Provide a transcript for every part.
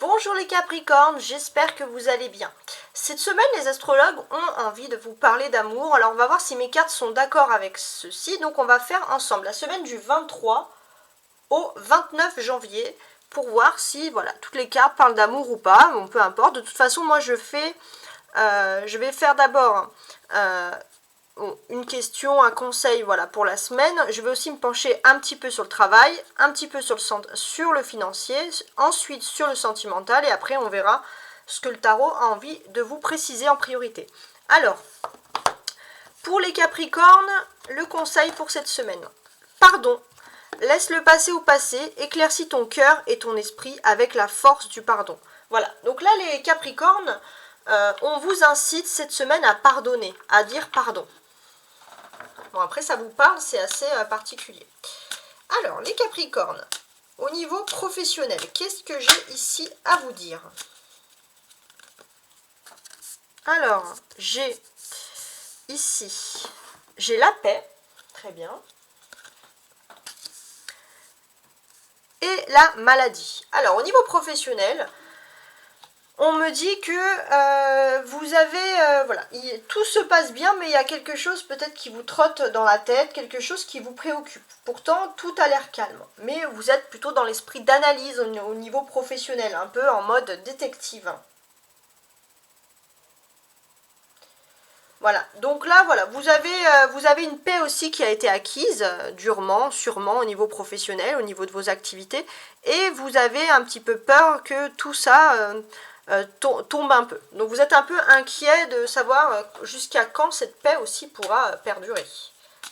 Bonjour les Capricornes, j'espère que vous allez bien. Cette semaine, les astrologues ont envie de vous parler d'amour. Alors on va voir si mes cartes sont d'accord avec ceci. Donc on va faire ensemble la semaine du 23 au 29 janvier pour voir si voilà toutes les cartes parlent d'amour ou pas. Bon, peu importe. De toute façon, moi je vais faire d'abord une question, un conseil voilà, pour la semaine. Je vais aussi me pencher un petit peu sur le travail, un petit peu sur le financier, ensuite sur le sentimental et après on verra ce que le tarot a envie de vous préciser en priorité. Alors, pour les Capricornes, le conseil pour cette semaine. Pardon, laisse le passé au passé, éclaircis ton cœur et ton esprit avec la force du pardon. Voilà, donc là les Capricornes, on vous incite cette semaine à pardonner, à dire pardon. Bon, après, ça vous parle, c'est assez particulier. Alors, les Capricornes, au niveau professionnel, qu'est-ce que j'ai ici à vous dire? Alors, j'ai ici, j'ai la paix, très bien, et la maladie. Alors, au niveau professionnel, on me dit que vous avez, voilà, tout se passe bien, mais il y a quelque chose peut-être qui vous trotte dans la tête, quelque chose qui vous préoccupe. Pourtant, tout a l'air calme, mais vous êtes plutôt dans l'esprit d'analyse au niveau professionnel, un peu en mode détective. Voilà, donc là, voilà, vous avez une paix aussi qui a été acquise, durement, sûrement, au niveau professionnel, au niveau de vos activités, et vous avez un petit peu peur que tout ça tombe un peu. Donc vous êtes un peu inquiet de savoir jusqu'à quand cette paix aussi pourra perdurer.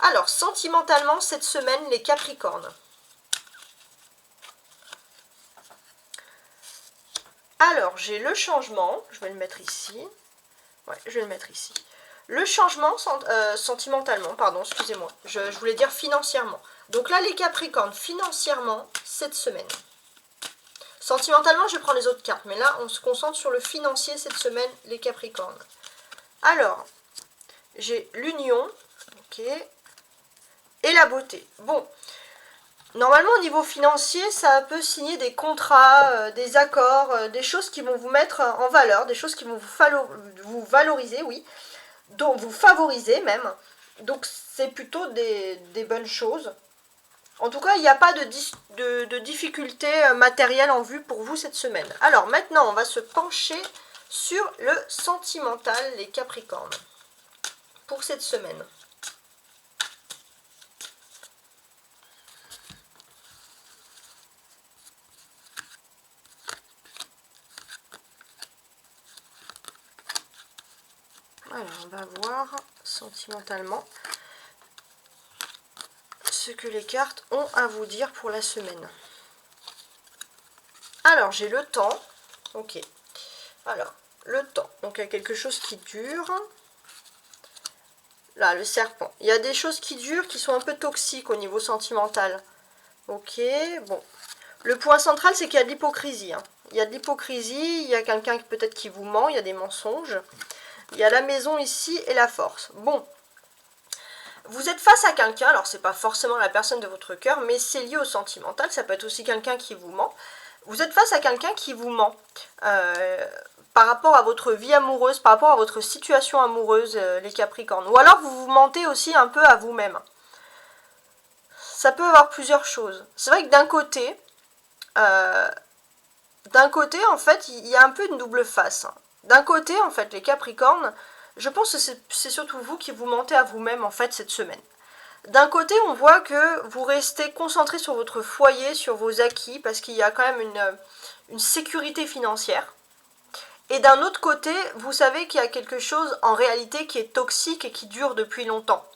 Alors, sentimentalement, cette semaine, les Capricornes. Alors, j'ai le changement, je vais le mettre ici. Ouais, je vais le mettre ici. Le changement sentimentalement, pardon, excusez-moi, je voulais dire financièrement. Donc là, les Capricornes, financièrement, cette semaine. Sentimentalement, je prends les autres cartes, mais là, on se concentre sur le financier cette semaine, les Capricornes. Alors, j'ai l'union, ok, et la beauté. Bon, normalement, au niveau financier, ça peut signer des contrats, des accords, des choses qui vont vous mettre en valeur, des choses qui vont vous valoriser, oui, dont vous favorisez même. Donc, c'est plutôt des bonnes choses. En tout cas, il n'y a pas de difficultés matérielles en vue pour vous cette semaine. Alors maintenant, on va se pencher sur le sentimental, les Capricornes, pour cette semaine. Alors, on va voir sentimentalement ce que les cartes ont à vous dire pour la semaine. Alors, j'ai le temps. Ok. Alors, le temps. Donc, il y a quelque chose qui dure. Là, le serpent. Il y a des choses qui durent, qui sont un peu toxiques au niveau sentimental. Ok, bon. Le point central, c'est qu'il y a de l'hypocrisie. Hein. Il y a de l'hypocrisie, il y a quelqu'un peut-être qui vous ment, il y a des mensonges. Il y a la maison ici et la force. Bon. Vous êtes face à quelqu'un, alors c'est pas forcément la personne de votre cœur, mais c'est lié au sentimental, ça peut être aussi quelqu'un qui vous ment. Vous êtes face à quelqu'un qui vous ment par rapport à votre vie amoureuse, par rapport à votre situation amoureuse, les Capricornes. Ou alors vous vous mentez aussi un peu à vous-même. Ça peut avoir plusieurs choses. C'est vrai que d'un côté, en fait, il y a un peu une double face. D'un côté, en fait, les Capricornes, je pense que c'est surtout vous qui vous mentez à vous-même, en fait, cette semaine. D'un côté, on voit que vous restez concentré sur votre foyer, sur vos acquis, parce qu'il y a quand même une sécurité financière. Et d'un autre côté, vous savez qu'il y a quelque chose en réalité qui est toxique et qui dure depuis longtemps.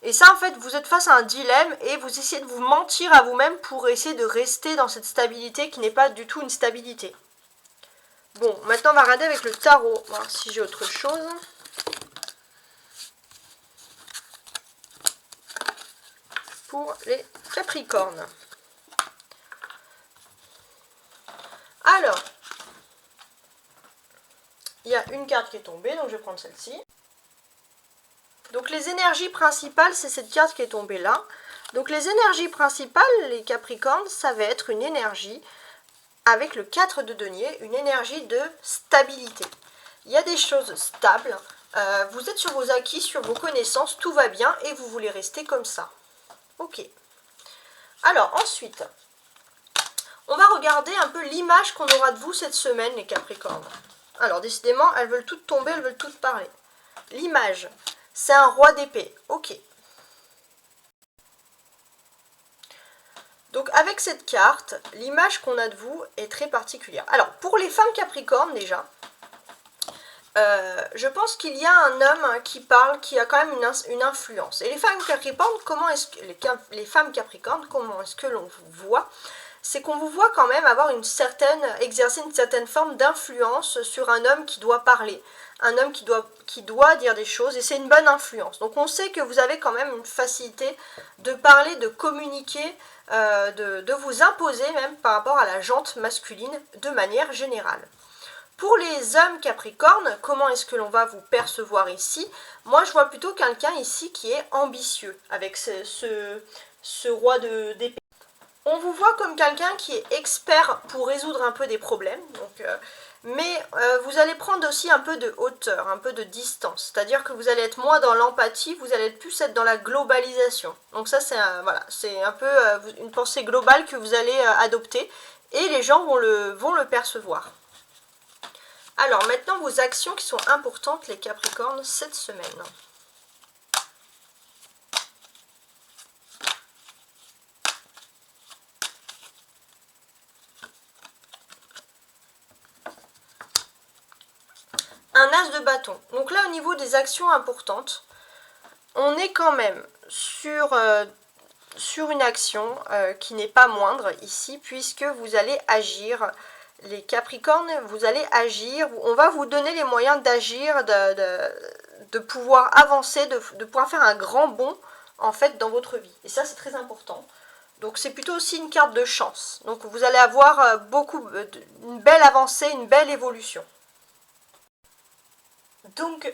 Et ça, en fait, vous êtes face à un dilemme et vous essayez de vous mentir à vous-même pour essayer de rester dans cette stabilité qui n'est pas du tout une stabilité. Bon, maintenant on va regarder avec le tarot, voir si j'ai autre chose. Pour les Capricornes. Alors, il y a une carte qui est tombée, donc je vais prendre celle-ci. Donc les énergies principales, c'est cette carte qui est tombée là. Donc les énergies principales, les Capricornes, ça va être une énergie avec le 4 de denier, une énergie de stabilité. Il y a des choses stables, vous êtes sur vos acquis, sur vos connaissances, tout va bien et vous voulez rester comme ça. Ok. Alors ensuite, on va regarder un peu l'image qu'on aura de vous cette semaine, les Capricornes. Alors décidément, elles veulent toutes tomber, elles veulent toutes parler. L'image, c'est un roi d'épée. Ok. Donc avec cette carte, l'image qu'on a de vous est très particulière. Alors pour les femmes Capricornes déjà, je pense qu'il y a un homme qui parle, qui a quand même une influence. Et les femmes Capricornes, comment est-ce que les femmes Capricornes, comment est-ce que l'on vous voit? C'est qu'on vous voit quand même avoir exercer une certaine forme d'influence sur un homme qui doit parler, un homme qui doit dire des choses, et c'est une bonne influence. Donc on sait que vous avez quand même une facilité de parler, de communiquer, de vous imposer même par rapport à la jante masculine de manière générale. Pour les hommes Capricornes, comment est-ce que l'on va vous percevoir ici? Moi je vois plutôt quelqu'un ici qui est ambitieux, avec ce roi d'épée. On vous voit comme quelqu'un qui est expert pour résoudre un peu des problèmes, mais vous allez prendre aussi un peu de hauteur, un peu de distance. C'est-à-dire que vous allez être moins dans l'empathie, vous allez plus être dans la globalisation. Donc ça, c'est un peu une pensée globale que vous allez adopter et les gens vont le percevoir. Alors maintenant, vos actions qui sont importantes, les Capricornes, cette semaine. Un as de bâton. Donc là, au niveau des actions importantes, on est quand même sur une action qui n'est pas moindre ici, puisque vous allez agir, les Capricornes, vous allez agir, on va vous donner les moyens d'agir, de pouvoir avancer, de pouvoir faire un grand bond, en fait, dans votre vie. Et ça, c'est très important. Donc c'est plutôt aussi une carte de chance. Donc vous allez avoir une belle avancée, une belle évolution. Donc,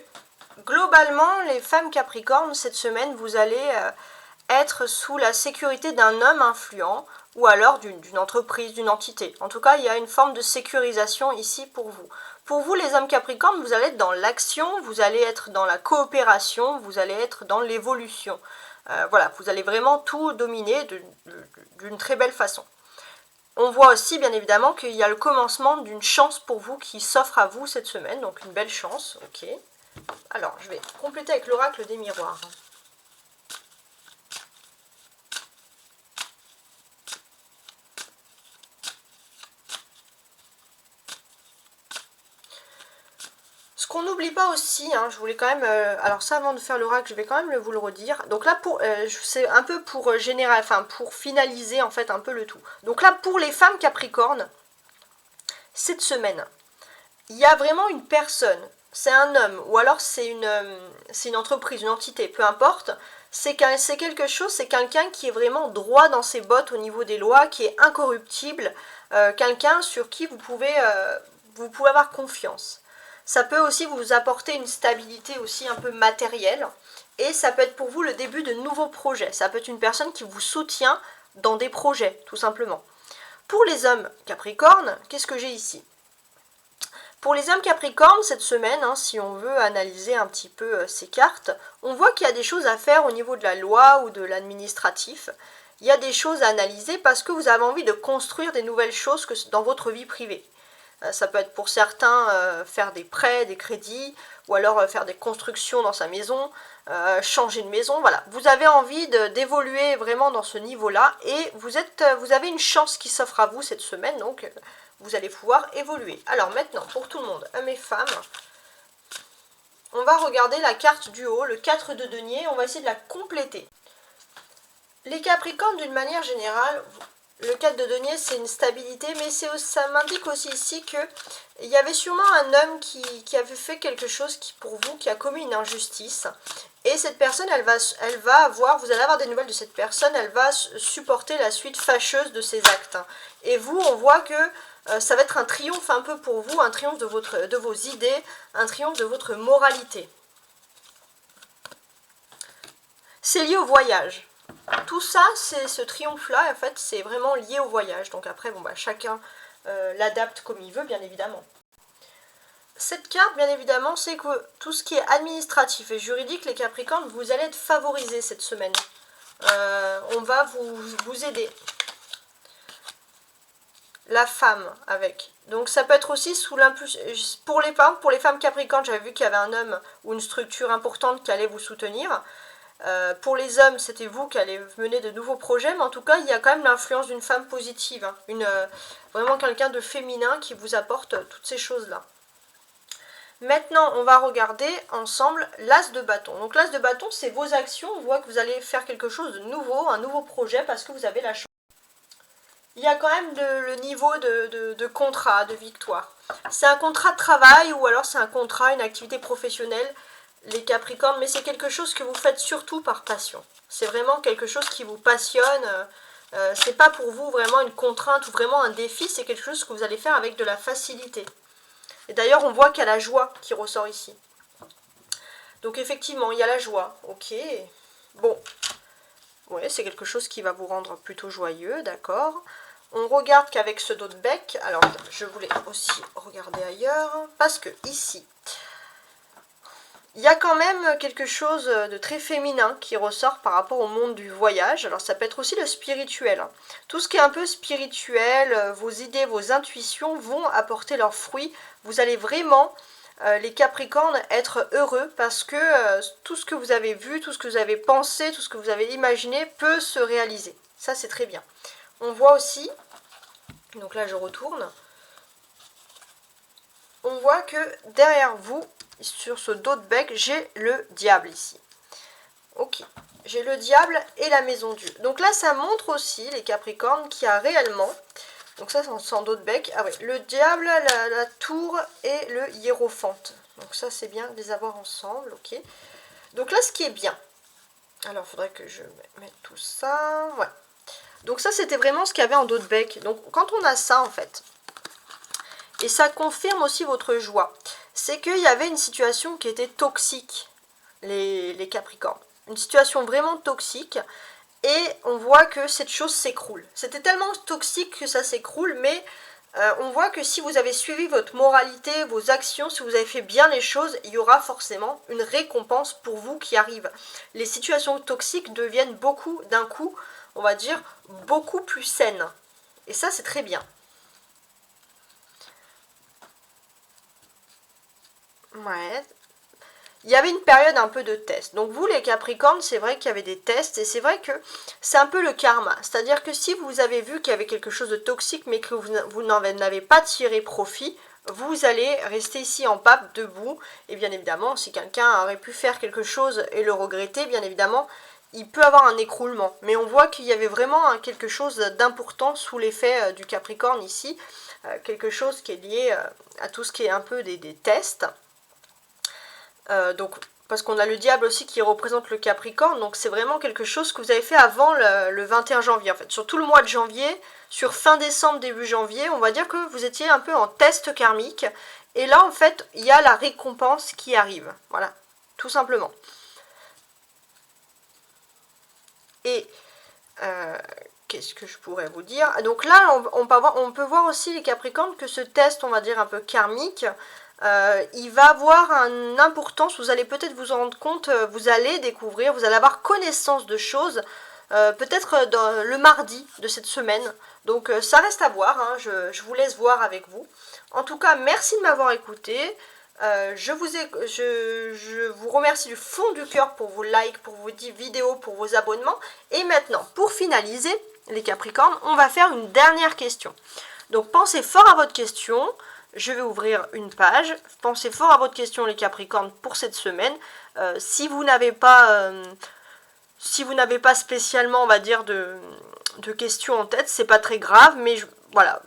globalement, les femmes Capricornes, cette semaine, vous allez être sous la sécurité d'un homme influent ou alors d'une entreprise, d'une entité. En tout cas, il y a une forme de sécurisation ici pour vous. Pour vous, les hommes Capricornes, vous allez être dans l'action, vous allez être dans la coopération, vous allez être dans l'évolution. Voilà, vous allez vraiment tout dominer d'une très belle façon. On voit aussi, bien évidemment, qu'il y a le commencement d'une chance pour vous qui s'offre à vous cette semaine. Donc, une belle chance. Ok. Alors, je vais compléter avec l'oracle des miroirs. Ce qu'on n'oublie pas aussi, je voulais quand même... alors ça, avant de faire l'oracle, je vais quand même vous le redire. Donc là, c'est un peu pour pour finaliser en fait un peu le tout. Donc là, pour les femmes Capricornes, cette semaine, il y a vraiment une personne, c'est un homme, ou alors c'est une entreprise, une entité, peu importe, c'est quelque chose, c'est quelqu'un qui est vraiment droit dans ses bottes au niveau des lois, qui est incorruptible, quelqu'un sur qui vous pouvez avoir confiance. Ça peut aussi vous apporter une stabilité aussi un peu matérielle, et ça peut être pour vous le début de nouveaux projets. Ça peut être une personne qui vous soutient dans des projets, tout simplement. Pour les hommes Capricornes, qu'est-ce que j'ai ici? Pour les hommes Capricornes, cette semaine, si on veut analyser un petit peu ces cartes, on voit qu'il y a des choses à faire au niveau de la loi ou de l'administratif. Il y a des choses à analyser parce que vous avez envie de construire des nouvelles choses dans votre vie privée. Ça peut être pour certains faire des prêts, des crédits, ou alors faire des constructions dans sa maison, changer de maison. Voilà, vous avez envie d'évoluer vraiment dans ce niveau-là et vous avez une chance qui s'offre à vous cette semaine, donc vous allez pouvoir évoluer. Alors maintenant, pour tout le monde, hommes et femmes, on va regarder la carte du haut, le 4 de denier, on va essayer de la compléter. Les Capricornes, d'une manière générale, le 4 de denier, c'est une stabilité, mais ça m'indique aussi ici qu'il y avait sûrement un homme qui avait fait quelque chose pour vous, qui a commis une injustice. Et cette personne, vous allez avoir des nouvelles de cette personne, elle va supporter la suite fâcheuse de ses actes. Et vous, on voit que ça va être un triomphe un peu pour vous, un triomphe de vos idées, un triomphe de votre moralité. C'est lié au voyage. Tout ça, ce triomphe-là, en fait, c'est vraiment lié au voyage. Donc après, chacun l'adapte comme il veut, bien évidemment. Cette carte, bien évidemment, c'est que tout ce qui est administratif et juridique, les Capricornes, vous allez être favorisés cette semaine. On va vous aider. La femme avec. Donc ça peut être aussi sous l'impulsion. Pour les femmes Capricornes, j'avais vu qu'il y avait un homme ou une structure importante qui allait vous soutenir. Pour les hommes, c'était vous qui allez mener de nouveaux projets, mais en tout cas, il y a quand même l'influence d'une femme positive. Hein, vraiment quelqu'un de féminin qui vous apporte toutes ces choses-là. Maintenant, on va regarder ensemble l'as de bâton. Donc l'as de bâton, c'est vos actions. On voit que vous allez faire quelque chose de nouveau, un nouveau projet parce que vous avez la chance. Il y a quand même le niveau de contrat, de victoire. C'est un contrat de travail ou alors c'est un contrat, une activité professionnelle, les Capricornes, mais c'est quelque chose que vous faites surtout par passion. C'est vraiment quelque chose qui vous passionne. C'est pas pour vous vraiment une contrainte ou vraiment un défi, c'est quelque chose que vous allez faire avec de la facilité. Et d'ailleurs, on voit qu'il y a la joie qui ressort ici. Donc effectivement, il y a la joie. Ok. Bon. Ouais, c'est quelque chose qui va vous rendre plutôt joyeux, d'accord. On regarde qu'avec ce dos de bec, alors je voulais aussi regarder ailleurs, parce que ici, il y a quand même quelque chose de très féminin qui ressort par rapport au monde du voyage. Alors ça peut être aussi le spirituel. Hein. Tout ce qui est un peu spirituel, vos idées, vos intuitions vont apporter leurs fruits. Vous allez vraiment, les Capricornes, être heureux parce que tout ce que vous avez vu, tout ce que vous avez pensé, tout ce que vous avez imaginé peut se réaliser. Ça c'est très bien. On voit aussi, donc là je retourne, on voit que derrière vous, sur ce dos de bec, j'ai le diable ici. Ok, j'ai le diable et la maison Dieu. Donc là, ça montre aussi, les Capricornes, qu'il y a réellement, donc ça c'est sans dos de bec, ah ouais, le diable, la tour et le hiérophante. Donc ça c'est bien de les avoir ensemble, ok. Donc là, ce qui est bien, alors il faudrait que je mette tout ça, ouais. Donc ça c'était vraiment ce qu'il y avait en dos de bec. Donc quand on a ça en fait, et ça confirme aussi votre joie, c'est qu'il y avait une situation qui était toxique, les Capricornes. Une situation vraiment toxique, et on voit que cette chose s'écroule. C'était tellement toxique que ça s'écroule, mais on voit que si vous avez suivi votre moralité, vos actions, si vous avez fait bien les choses, il y aura forcément une récompense pour vous qui arrive. Les situations toxiques deviennent beaucoup, d'un coup, on va dire, beaucoup plus saines. Et ça, c'est très bien. Ouais. Il y avait une période un peu de test. Donc vous, les Capricornes, c'est vrai qu'il y avait des tests. Et c'est vrai que c'est un peu le karma. C'est-à-dire que si vous avez vu qu'il y avait quelque chose de toxique, mais que vous n'en avez pas tiré profit, vous allez rester ici en pape, debout. Et bien évidemment, si quelqu'un aurait pu faire quelque chose et le regretter, bien évidemment, il peut avoir un écroulement. Mais on voit qu'il y avait vraiment quelque chose d'important sous l'effet du Capricorne ici. Quelque chose qui est lié à tout ce qui est un peu des tests. Donc, parce qu'on a le diable aussi qui représente le Capricorne, donc c'est vraiment quelque chose que vous avez fait avant le 21 janvier, en fait. Sur tout le mois de janvier, sur fin décembre, début janvier, on va dire que vous étiez un peu en test karmique, et là, en fait, il y a la récompense qui arrive, voilà, tout simplement. Et, qu'est-ce que je pourrais vous dire? Donc là, on peut voir aussi, les Capricornes, que ce test, on va dire, un peu karmique, il va avoir une importance, vous allez peut-être vous en rendre compte, vous allez découvrir, vous allez avoir connaissance de choses, peut-être le mardi de cette semaine. Donc ça reste à voir, hein, je vous laisse voir avec vous. En tout cas, merci de m'avoir écouté. Je vous remercie du fond du cœur pour vos likes, pour vos vidéos, pour vos abonnements. Et maintenant, pour finaliser, les Capricornes, on va faire une dernière question. Donc pensez fort à votre question. Je vais ouvrir une page. Pensez fort à votre question, les Capricornes, pour cette semaine. Si vous n'avez pas spécialement, on va dire, de questions en tête, c'est pas très grave, mais voilà.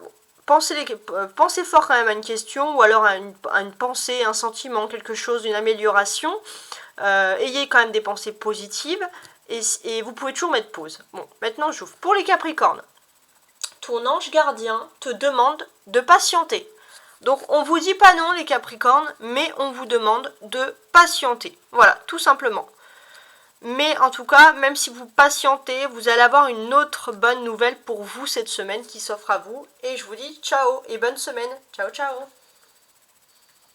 Pensez fort quand même à une question, ou alors à une pensée, un sentiment, quelque chose, une amélioration. Ayez quand même des pensées positives, et vous pouvez toujours mettre pause. Bon, maintenant j'ouvre. Pour les Capricornes, ton ange gardien te demande de patienter. Donc on vous dit pas non, les Capricornes, mais on vous demande de patienter. Voilà, tout simplement. Mais en tout cas, même si vous patientez, vous allez avoir une autre bonne nouvelle pour vous cette semaine qui s'offre à vous. Et je vous dis ciao et bonne semaine. Ciao ciao.